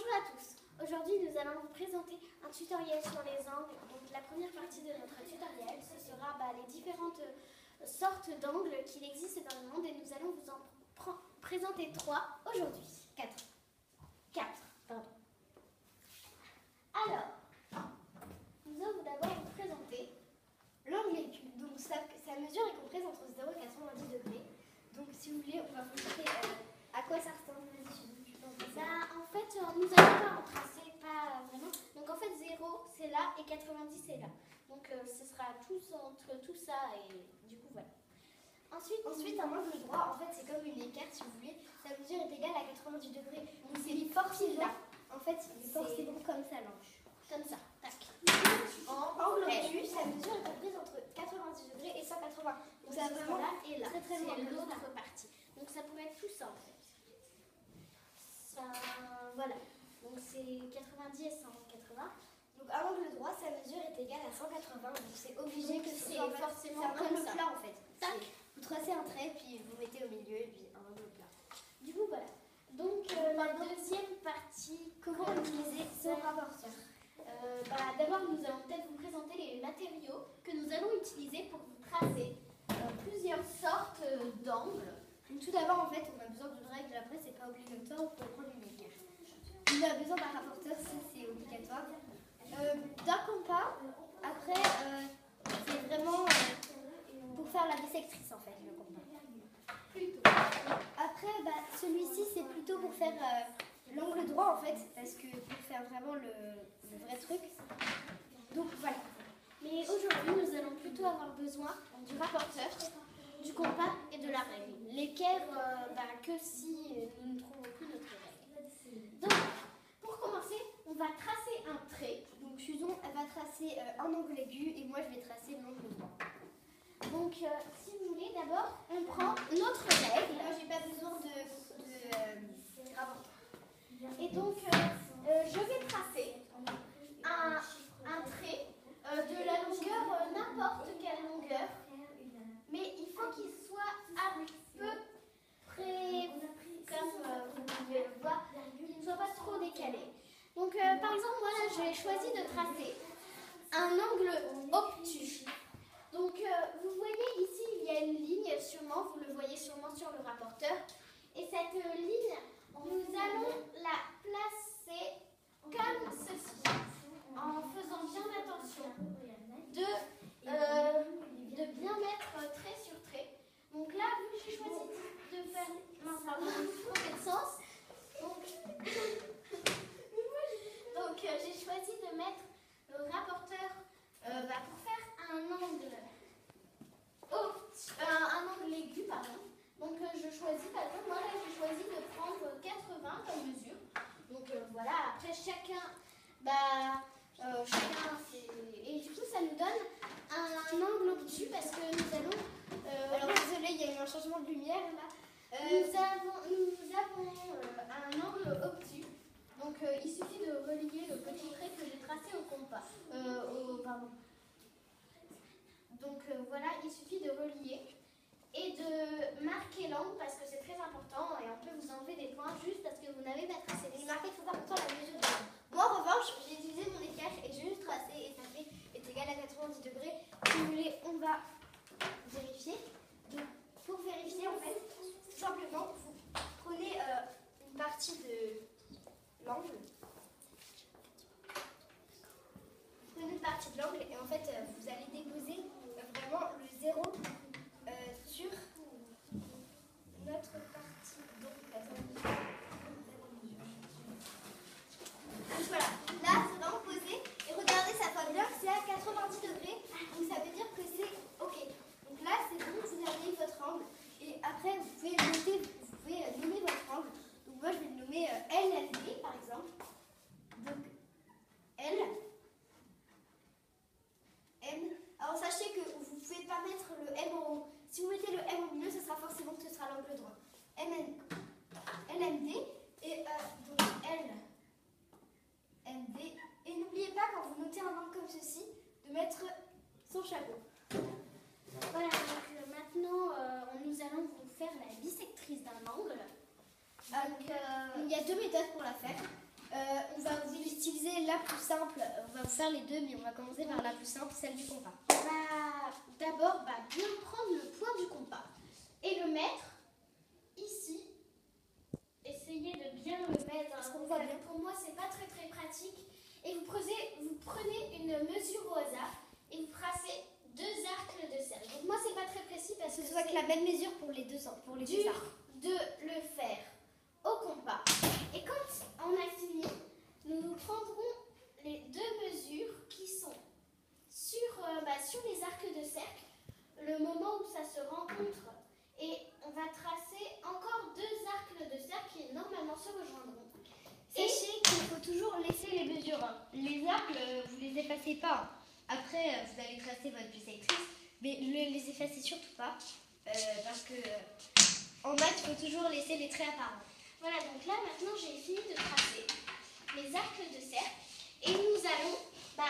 Bonjour à tous. Aujourd'hui, nous allons vous présenter un tutoriel sur les angles. Donc, la première partie de notre tutoriel, ce sera les différentes sortes d'angles qu'il existe dans le monde et nous allons vous en présenter 3 aujourd'hui. 4, pardon. Alors, nous allons d'abord vous présenter l'angle aigu. Donc, sa mesure est comprise entre 0 et 90 degrés. Donc, si vous voulez, on va vous montrer à quoi ça ressemble. En fait, nous allons pas en tracer, pas vraiment. Donc en fait, 0 c'est là et 90 c'est là. Donc ce sera tous entre tout ça et du coup voilà. Ensuite un angle droit, en fait c'est comme une équerre si vous voulez. Sa mesure est égale à 90 degrés. Donc c'est forcément là. En fait, c'est forcément comme ça l'angle. Comme ça. Tac. En angle aigu, sa mesure est comprise entre 90 degrés et 180. Donc ça vraiment là et là. Très loin de l'autre partie. Donc ça pourrait être tout ça en fait. Voilà, donc c'est 90 et 180. Donc à l'angle droit, sa mesure est égale à 180. Donc c'est obligé que c'est forcément comme le plat en fait. Tac. Vous tracez un trait, puis vous mettez au milieu et puis un angle plat. Du coup voilà. Donc la deuxième partie, comment utiliser ce rapporteur. D'abord nous allons peut-être vous présenter les matériaux que nous allons utiliser pour vous tracer plusieurs sortes d'angles. Tout d'abord, en fait, on a besoin d'une règle. Après, c'est pas obligatoire, vous pouvez prendre une équerre. On a besoin d'un rapporteur, ça c'est obligatoire. D'un compas, après, c'est vraiment pour faire la bissectrice, en fait, le compas. Après, celui-ci, c'est plutôt pour faire l'angle droit, en fait, parce que pour faire vraiment le vrai truc. Donc, voilà. Mais aujourd'hui, nous allons plutôt avoir besoin du rapporteur, du compas et de la règle. L'équerre, que si nous ne trouvons plus notre règle. Donc, pour commencer, on va tracer un trait. Donc, Susan, elle va tracer un angle aigu et moi, je vais tracer l'angle droit. Donc, si vous voulez, d'abord, on prend notre règle. Moi, j'ai pas besoin de rapporteur. Et donc, je vais tracer un trait de la longueur, n'importe quelle longueur. Mais il faut qu'il soit à peu près, comme vous pouvez le voir, qu'il ne soit pas trop décalé. Donc, par exemple, moi là, j'ai choisi de tracer un angle obtus. Donc, vous voyez ici, il y a une ligne, sûrement, vous le voyez sûrement sur le rapporteur. Et cette ligne, nous allons la placer comme ceci, en faisant bien attention de bien mettre trait sur trait. Donc là, vu que j'ai choisi de faire de sens, donc j'ai choisi de mettre le rapporteur pour faire un angle aigu, pardon. Donc je choisis, par exemple, moi là j'ai choisi de prendre 80 comme mesure. Donc voilà, après chacun et du coup ça nous donne un angle obtus parce que nous allons alors désolé, il y a eu un changement de lumière là. Nous avons un angle obtus. Donc il suffit de relier le petit trait que j'ai tracé au compas. Donc voilà, il suffit de relier et de marquer l'angle parce que c'est très important et on peut vous enlever des points juste parce que vous n'avez pas tracé. Mais marquez très important la mesure de l'angle. Moi en revanche, j'ai utilisé mon équerre et j'ai juste tracé et ça fait est égal à 90 degrés. Si vous voulez, on va vérifier. Donc pour vérifier en fait, tout simplement, vous prenez une partie de l'angle. Vous prenez une partie de l'angle et en fait vous allez déposer vraiment le 0 sur notre partie. Donc voilà, là c'est vraiment posé et regardez, ça voit bien que c'est à 90 degrés, donc ça veut dire que c'est ok. Donc là c'est bon, vous avez votre angle et après vous pouvez nommer votre angle. Donc moi je vais le nommer LLD par exemple. Donc L, M. Alors sachez que vous ne pouvez pas mettre le M en haut. Si vous mettez le M au milieu, ce sera forcément que ce sera l'angle droit. LMD et donc LMD. Et n'oubliez pas quand vous notez un angle comme ceci, de mettre son chapeau. Voilà, donc maintenant nous allons vous faire la bissectrice d'un angle. Donc, il y a deux méthodes pour la faire. On va vous utiliser la plus simple. On va vous faire les deux, mais on va commencer par la plus simple, celle du compas. On va d'abord bien prendre le point du compas et le mettre ici. Essayez de bien le mettre. Est-ce qu'on voit bien? Pour moi, c'est pas très pratique. Et vous prenez une mesure au hasard et vous tracez 2 arcs de cercle. Donc moi, c'est pas très précis parce que ce soit avec la même mesure pour les deux arcs. Dur de le faire au compas. Et quand on a fini, nous prendrons les 2 mesures qui sont sur les arcs de cercle, le moment où ça se rencontre, et on va tracer encore 2 arcs de cercle qui normalement se rejoindront. Sachez qu'il faut toujours laisser les mesures. Les arcs, vous les effacez pas. Après, vous allez tracer votre bisektrice, mais ne les effacez surtout pas, parce que en maths, il faut toujours laisser les traits apparents. Voilà, donc là maintenant j'ai fini de tracer les arcs de cercle, et nous allons, là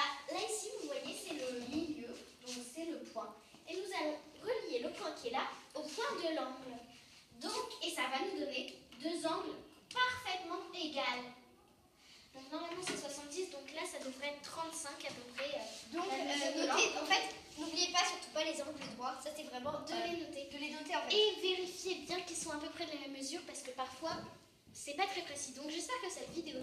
ici vous voyez c'est le milieu, donc c'est le point, et nous allons relier le point qui est là au point de l'angle. Donc, et ça va nous donner 2 angles parfaitement égales. Donc normalement c'est 70, donc là ça devrait être 35 à peu près. Donc notez, en fait, n'oubliez pas surtout pas les angles droits, ça c'est vraiment de les noter. De les noter en fait. Et vérifiez bien qu'ils sont à peu près de la même mesure parce que parfois c'est pas très précis. Donc j'espère que cette vidéo